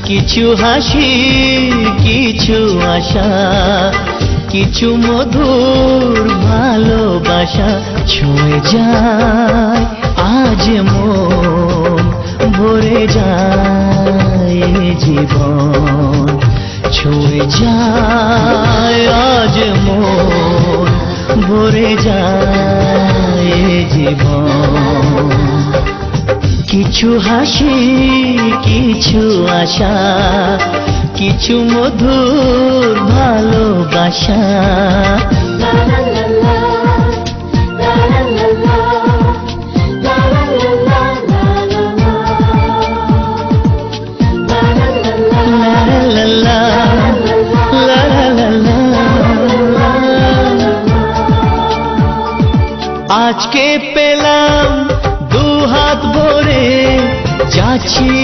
কিছু হাসি কিছু আশা কিছু মধুর ভালোবাসা ছুঁয়ে যায় আজ মন ভরে যায় জীবন ছুঁয়ে যায় আজ মন ভরে যায় জীবন কিছু হাসি কিছু আশা কিছু মধুর ভালোবাসা আজকে পেলাম দু হাত ভরে যাচ্ছি